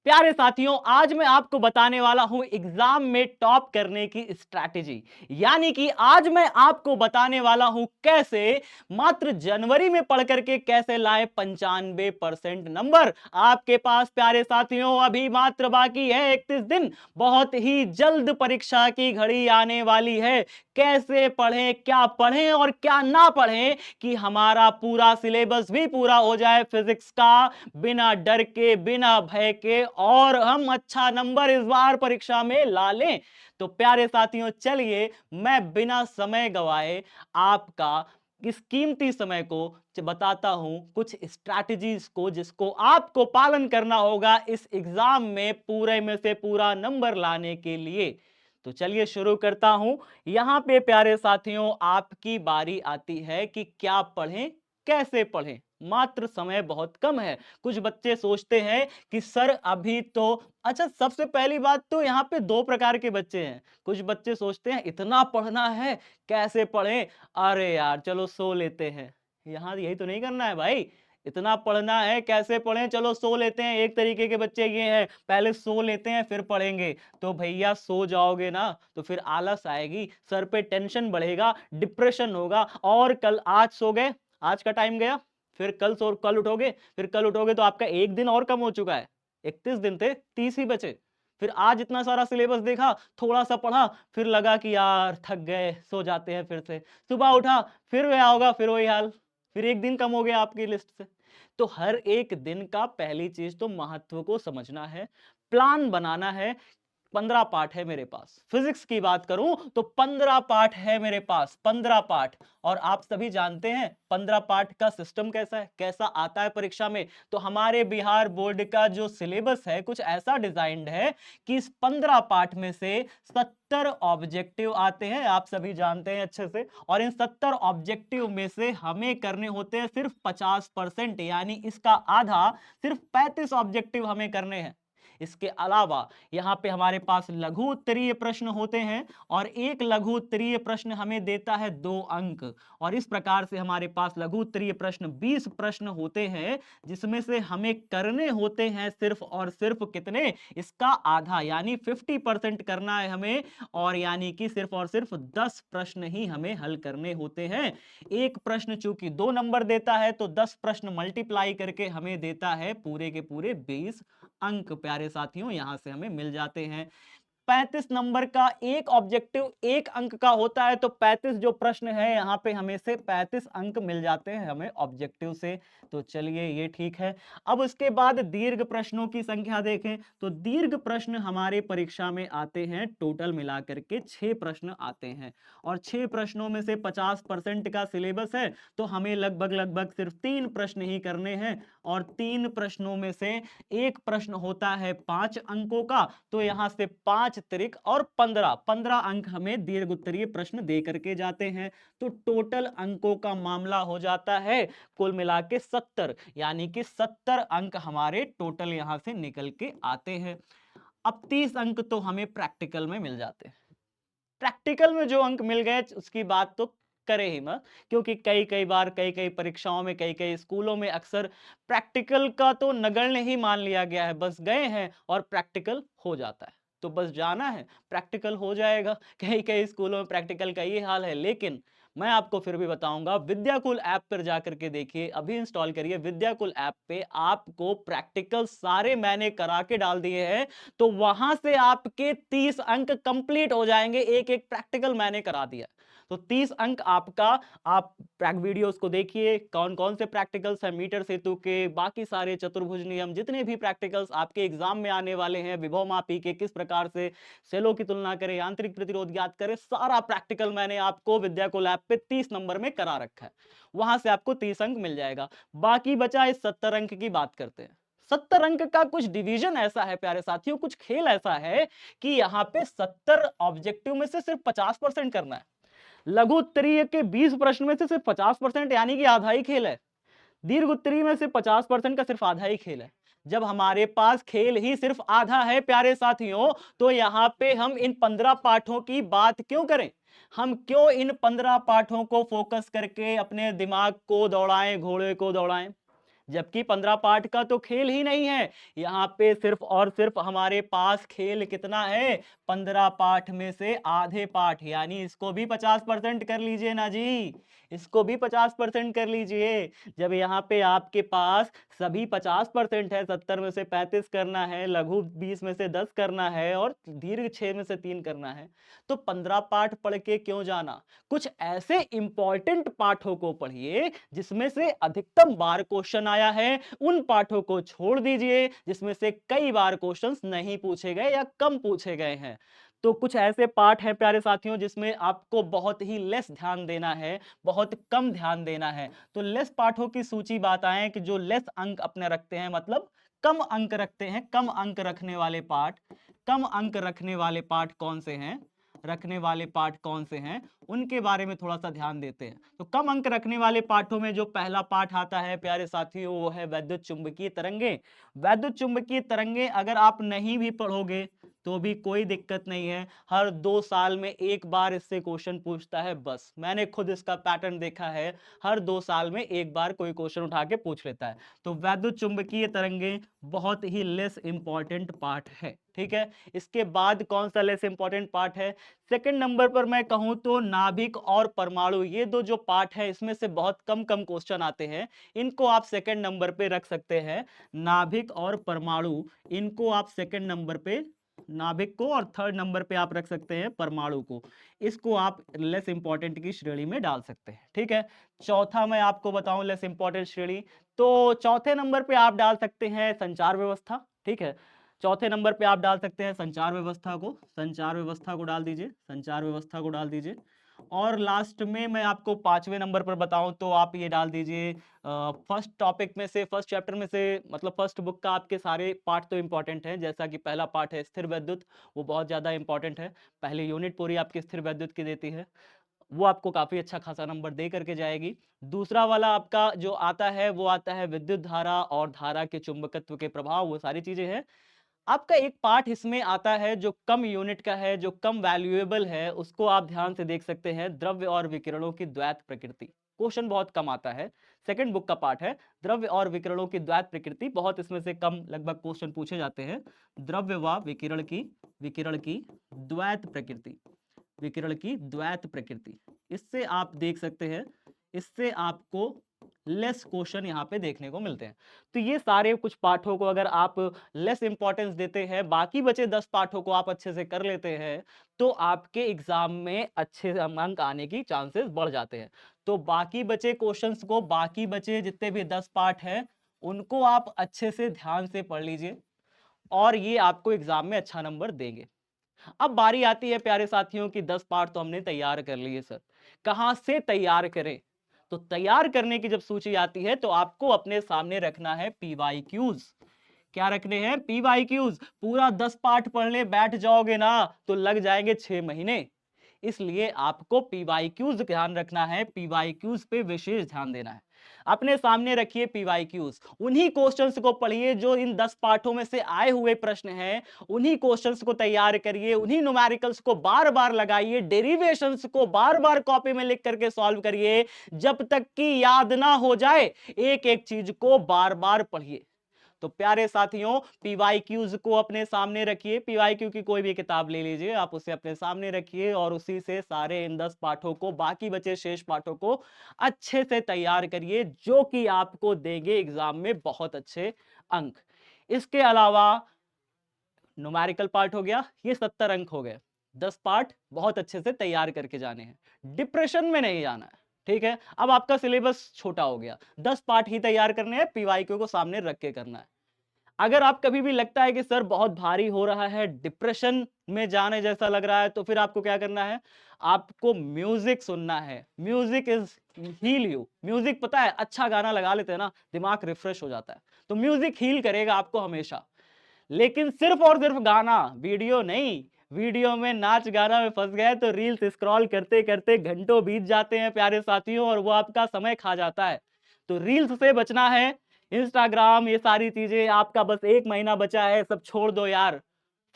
प्यारे साथियों, आज मैं आपको बताने वाला हूं एग्जाम में टॉप करने की स्ट्रैटेजी। यानी कि आज मैं आपको बताने वाला हूं कैसे मात्र जनवरी में पढ़ करके कैसे लाए 95% नंबर आपके पास। प्यारे साथियों, अभी मात्र बाकी है 31 दिन, बहुत ही जल्द परीक्षा की घड़ी आने वाली है। कैसे पढ़ें, क्या पढ़ें और क्या ना पढ़ें कि हमारा पूरा सिलेबस भी पूरा हो जाए फिजिक्स का, बिना डर के, बिना भय के, और हम अच्छा नंबर इस बार परीक्षा में ला लें। तो प्यारे साथियों, चलिए मैं बिना समय गवाए आपका इस कीमती समय को बताता हूं कुछ स्ट्रैटेजीज को, जिसको आपको पालन करना होगा इस एग्जाम में पूरे में से पूरा नंबर लाने के लिए। तो चलिए शुरू करता हूं। यहां पे प्यारे साथियों, आपकी बारी आती है कि क्या पढ़ें, कैसे पढ़ें। मात्र समय बहुत कम है। कुछ बच्चे सोचते हैं कि सर अभी तो, अच्छा सबसे पहली बात तो यहाँ पे दो प्रकार के बच्चे हैं। कुछ बच्चे सोचते हैं इतना पढ़ना है, कैसे पढ़ें, अरे यार चलो सो लेते हैं। यहाँ यही तो नहीं करना है भाई। इतना पढ़ना है, कैसे पढ़ें, चलो सो लेते हैं। एक तरीके के बच्चे ये हैं, पहले सो लेते हैं फिर पढ़ेंगे। तो भैया सो जाओगे ना तो फिर आलस आएगी, सर पे टेंशन बढ़ेगा, डिप्रेशन होगा, और कल आज सो गए, आज का टाइम गया, फिर कल उठोगे, फिर कल उठोगे तो आपका एक दिन और कम हो चुका है। 31 दिन थे, 30 ही बचे। फिर आज इतना सारा सिलेबस देखा, थोड़ा सा पढ़ा, फिर लगा कि यार थक गए, सो जाते हैं फिर से। सुबह उठा, फिर गया होगा, फिर वही हाल, फिर एक दिन कम हो गया आपकी लिस्ट से। तो हर एक दिन का पहली चीज तो महत्व को समझना है, प्लान बनाना है। 15 पाठ है मेरे पास। फिजिक्स की बात करूं तो 15 पाठ है मेरे पास, 15 पाठ। और आप सभी जानते हैं 15 पाठ का सिस्टम कैसा है, कैसा आता है परीक्षा में। तो हमारे बिहार बोर्ड का जो सिलेबस है कुछ ऐसा डिजाइंड है कि इस 15 पाठ में से 70 ऑब्जेक्टिव आते हैं, आप सभी जानते हैं अच्छे से। और इन 70 ऑब्जेक्टिव में से हमें करने होते हैं सिर्फ 50%, यानी इसका आधा, सिर्फ 35 ऑब्जेक्टिव हमें करने हैं। इसके अलावा यहां पे हमारे पास लघु उत्तरीय प्रश्न होते हैं, और एक लघु उत्तरीय प्रश्न हमें देता है 2 अंक। और इस प्रकार से हमारे पास लघु उत्तरीय प्रश्न 20 प्रश्न होते हैं, जिसमें से हमें करने होते हैं सिर्फ और सिर्फ कितने, इसका आधा, यानी 50% करना है हमें। और यानी कि सिर्फ और सिर्फ 10 प्रश्न ही हमें हल करने होते हैं। एक प्रश्न चूंकि 2 नंबर देता है, तो 10 प्रश्न मल्टीप्लाई करके हमें देता है पूरे के पूरे 20 अंक। प्यारे साथियों, यहां से हमें मिल जाते हैं। 35 नंबर का एक ऑब्जेक्टिव 1 अंक का होता है, तो 35 जो प्रश्न है यहां पे हमें से 35 अंक मिल जाते हैं हमें ऑब्जेक्टिव से। तो चलिए ये ठीक है। अब उसके बाद दीर्घ प्रश्नों की संख्या देखें तो दीर्घ प्रश्न हमारे परीक्षा में आते हैं, टोटल मिलाकर के 6 प्रश्न आते हैं। और 6 प्रश्नों में से 50% का सिलेबस है, तो हमें लगभग लगभग सिर्फ 3 प्रश्न ही करने हैं। और 3 प्रश्नों में से एक प्रश्न होता है 5 अंकों का, तो यहां से 5 त्रिक और 15 15 अंक हमें दीर्घ उत्तरीय प्रश्न दे करके जाते हैं। तो टोटल अंकों का मामला हो जाता है कुल मिला के 70, यानी कि 70 अंक हमारे टोटल यहां से निकल के आते हैं। अब 30 अंक तो हमें प्रैक्टिकल में मिल जाते हैं। प्रैक्टिकल में जो अंक मिल गए उसकी बात तो करे ही मत, क्योंकि कई कई बार कई कई परीक्षाओं में, कई कई स्कूलों में अक्सर प्रैक्टिकल का तो नगण्य ही मान लिया गया है। बस गए हैं और प्रैक्टिकल हो जाता है, तो बस जाना है प्रैक्टिकल हो जाएगा। कई कई स्कूलों में प्रैक्टिकल का ये हाल है। लेकिन मैं आपको फिर भी बताऊंगा, विद्याकुल ऐप पर जाकर के देखिए, अभी इंस्टॉल करिए विद्याकुल ऐप पे, आपको प्रैक्टिकल सारे मैंने करा के डाल दिए हैं। तो वहां से आपके 30 अंक कंप्लीट हो जाएंगे, एक एक प्रैक्टिकल मैंने करा दिया। तो 30 अंक आपका, आप वीडियोस को देखिए, कौन कौन से प्रैक्टिकल्स हैं, मीटर सेतु के, बाकी सारे चतुर्भुज नियम, जितने भी प्रैक्टिकल्स आपके एग्जाम में आने वाले हैं, विभव मापी के, किस प्रकार से सेलों की तुलना करें, यांत्रिक प्रतिरोध ज्ञात करें, सारा प्रैक्टिकल मैंने आपको विद्याकुल ऐप पे 30 नंबर में करा रखा है। वहां से आपको 30 अंक मिल जाएगा। बाकी बचा इस 70 अंक की बात करते हैं। 70 अंक का कुछ डिवीजन ऐसा है प्यारे साथियों, कुछ खेल ऐसा है कि यहां पे 70 ऑब्जेक्टिव में से सिर्फ 50% करना है। लघु उत्तरीय के 20 प्रश्न में से सिर्फ 50%, यानी कि आधा ही खेल है। दीर्घ उत्तरीय में से 50% का सिर्फ आधा ही खेल है। जब हमारे पास खेल ही सिर्फ आधा है प्यारे साथियों, तो यहां पे हम इन 15 पाठों की बात क्यों करें। हम क्यों इन 15 पाठों को फोकस करके अपने दिमाग को दौड़ाएं, घोड़े को दौड़ाएं। जबकि 15 पार्ट का तो खेल ही नहीं है। यहाँ पे सिर्फ और सिर्फ हमारे पास खेल कितना है, 15 पाठ में से आधे पाठ, यानी इसको भी 50% कर लीजिए ना जी, इसको भी 50% कर लीजिए। जब यहाँ पे आपके पास सभी 50% है, 70 में से 35 करना है, लघु 20 में से 10 करना है और दीर्घ 6 में से 3 करना है, तो 15 पाठ पढ़ के क्यों जाना। कुछ ऐसे इंपॉर्टेंट पाठों को पढ़िए जिसमें से अधिकतम बार क्वेश्चन आया है, उन पाठों को छोड़ दीजिए जिसमें से कई बार क्वेश्चंस नहीं पूछे गए या कम पूछे गए हैं। तो कुछ ऐसे पाठ हैं प्यारे साथियों जिसमें आपको बहुत ही लेस ध्यान देना है, बहुत कम ध्यान देना है। तो लेस पाठों की सूची बात आए कि जो लेस अंक अपने रखते हैं, मतलब कम अंक रखते हैं, कम अंक रखने वाले पाठ, कम अंक रखने वाले पाठ कौन से हैं, रखने वाले पाठ कौन से हैं, उनके बारे में थोड़ा सा ध्यान देते हैं। तो कम अंक रखने वाले पाठों में जो पहला पाठ आता है प्यारे साथियों, वो है वैद्युत चुंबकीय तरंगे। वैद्युत चुंबकीय तरंगे अगर आप नहीं भी पढ़ोगे तो भी कोई दिक्कत नहीं है, हर 2 साल में एक बार इससे क्वेश्चन पूछता है बस। मैंने खुद इसका पैटर्न देखा है, हर 2 साल में एक बार कोई क्वेश्चन उठा के पूछ लेता है। तो वैद्युत चुंबकीय तरंगे बहुत ही लेस इंपॉर्टेंट पार्ट है, ठीक है। इसके बाद कौन सा लेस इंपॉर्टेंट पार्ट है, सेकंड नंबर पर मैं कहूं तो नाभिक और परमाणु। ये दो जो पार्ट है इसमें से बहुत कम कम क्वेश्चन आते हैं, इनको आप सेकंड नंबर पे रख सकते हैं। नाभिक और परमाणु, इनको आप सेकंड नंबर पे, नाभिक को, और थर्ड नंबर पे आप रख सकते हैं परमाणु को। इसको आप लेस इंपॉर्टेंट की श्रेणी में डाल सकते हैं, ठीक है। चौथा मैं आपको बताऊं लेस इंपॉर्टेंट श्रेणी, तो चौथे नंबर पे आप डाल सकते हैं संचार व्यवस्था, ठीक है। चौथे नंबर पे आप डाल सकते हैं संचार व्यवस्था को, संचार व्यवस्था को डाल दीजिए, संचार व्यवस्था को डाल दीजिए। और लास्ट में मैं आपको 5वें नंबर पर बताऊं तो आप ये डाल दीजिए फर्स्ट टॉपिक में से, फर्स्ट चैप्टर में से, मतलब फर्स्ट बुक का आपके सारे पार्ट तो इंपॉर्टेंट हैं। जैसा कि पहला पार्ट है स्थिर विद्युत, वो बहुत ज्यादा इंपॉर्टेंट है, पहली यूनिट पूरी आपकी स्थिर विद्युत की देती है, वो आपको काफी अच्छा खासा नंबर दे करके जाएगी। दूसरा वाला आपका जो आता है वो आता है विद्युत धारा और धारा के चुंबकत्व के प्रभाव, वो सारी चीजें हैं। आपका एक पार्ट इसमें आता है जो कम यूनिट का है, जो कम वैल्यूएबल है, उसको आप ध्यान से देख सकते हैं, द्रव्य और विकिरणों की द्वैत प्रकृति। क्वेश्चन बहुत कम आता है, सेकंड बुक का पार्ट है द्रव्य और विकिरणों की द्वैत प्रकृति, बहुत इसमें से कम लगभग क्वेश्चन पूछे जाते हैं। द्रव्य व विकिरण की द्वैत प्रकृति, विकिरण की द्वैत प्रकृति, इससे आप देख सकते हैं, इससे आपको लेस क्वेश्चन यहाँ पे देखने को मिलते हैं। तो ये सारे कुछ पाठों को अगर आप लेस इंपॉर्टेंस देते हैं, बाकी बचे 10 पाठों को आप अच्छे से कर लेते हैं, तो आपके एग्जाम में अच्छे अंक आने की चांसेस बढ़ जाते हैं। तो बाकी बचे क्वेश्चंस को, बाकी बचे जितने भी 10 पाठ हैं, उनको आप अच्छे से ध्यान से पढ़ लीजिए और ये आपको एग्जाम में अच्छा नंबर देंगे। अब बारी आती है प्यारे साथियों की 10 पार्ट तो हमने तैयार कर लिए सर, कहां से तैयार करें। तो तैयार करने की जब सूची आती है तो आपको अपने सामने रखना है पीवाईक्यूज। क्या रखने हैं, पीवाईक्यूज। पूरा 10 पार्ट पढ़ने बैठ जाओगे ना तो लग जाएंगे 6 महीने, इसलिए आपको पीवाईक्यूज ध्यान रखना है, पीवाईक्यूज पे विशेष ध्यान देना है। अपने सामने रखिए पीवाईक्यूज, उन्हीं क्वेश्चंस को पढ़िए जो इन 10 पाठों में से आए हुए प्रश्न हैं, उन्हीं क्वेश्चंस को तैयार करिए, उन्हीं न्यूमेरिकल्स को बार बार लगाइए, डेरिवेशंस को बार बार कॉपी में लिख करके सॉल्व करिए, जब तक कि याद ना हो जाए एक एक चीज को बार बार पढ़िए। तो प्यारे साथियों, पीवाईक्यूज को अपने सामने रखिए, पीवाईक्यू की कोई भी किताब ले लीजिए, आप उसे अपने सामने रखिए और उसी से सारे इन 10 पाठों को, बाकी बचे शेष पाठों को अच्छे से तैयार करिए, जो कि आपको देंगे एग्जाम में बहुत अच्छे अंक। इसके अलावा न्यूमेरिकल पार्ट हो गया, ये 70 अंक हो गए। 10 पार्ट बहुत अच्छे से तैयार करके जाने हैं, डिप्रेशन में नहीं जाना है, ठीक है। अब आपका सिलेबस छोटा हो गया, 10 पार्ट ही तैयार करने हैं, पीवाईक्यू को सामने रख के करना है। अगर आप कभी भी लगता है कि सर बहुत भारी हो रहा है, डिप्रेशन में जाने जैसा लग रहा है, तो फिर आपको क्या करना है, आपको म्यूजिक सुनना है। Music is heal you. Music पता है, अच्छा गाना लगा लेते हैं ना, दिमाग रिफ्रेश हो जाता है। तो म्यूजिक हील करेगा आपको हमेशा, लेकिन सिर्फ और सिर्फ गाना, वीडियो नहीं। वीडियो में नाच गाना में फंस गए तो रील्स स्क्रॉल करते करते घंटों बीत जाते हैं प्यारे साथियों, और वो आपका समय खा जाता है। तो रील्स से बचना है, इंस्टाग्राम, ये सारी चीजें, आपका बस 1 महीना बचा है, सब छोड़ दो यार,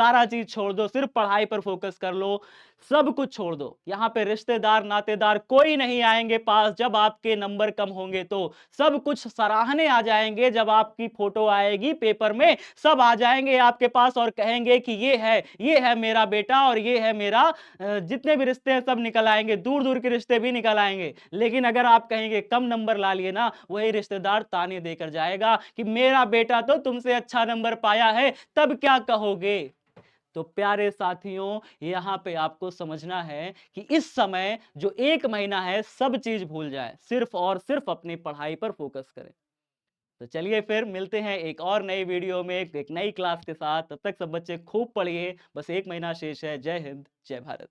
सारा चीज छोड़ दो, सिर्फ पढ़ाई पर फोकस कर लो, सब कुछ छोड़ दो। यहां पे रिश्तेदार नातेदार कोई नहीं आएंगे पास जब आपके नंबर कम होंगे, तो सब कुछ सराहने आ जाएंगे जब आपकी फोटो आएगी पेपर में, सब आ जाएंगे आपके पास और कहेंगे कि ये है मेरा बेटा और ये है मेरा, जितने भी रिश्ते हैं सब निकल आएंगे, दूर दूर के रिश्ते भी निकल आएंगे। लेकिन अगर आप कहेंगे कम नंबर ला लिए ना, वही रिश्तेदार ताने देकर जाएगा कि मेरा बेटा तो तुमसे अच्छा नंबर पाया है, तब क्या कहोगे। तो प्यारे साथियों, यहां पे आपको समझना है कि इस समय जो 1 महीना है सब चीज भूल जाए, सिर्फ और सिर्फ अपनी पढ़ाई पर फोकस करें। तो चलिए फिर मिलते हैं एक और नई वीडियो में एक नई क्लास के साथ। तब तक सब बच्चे खूब पढ़िए, बस 1 महीना शेष है। जय हिंद, जय भारत।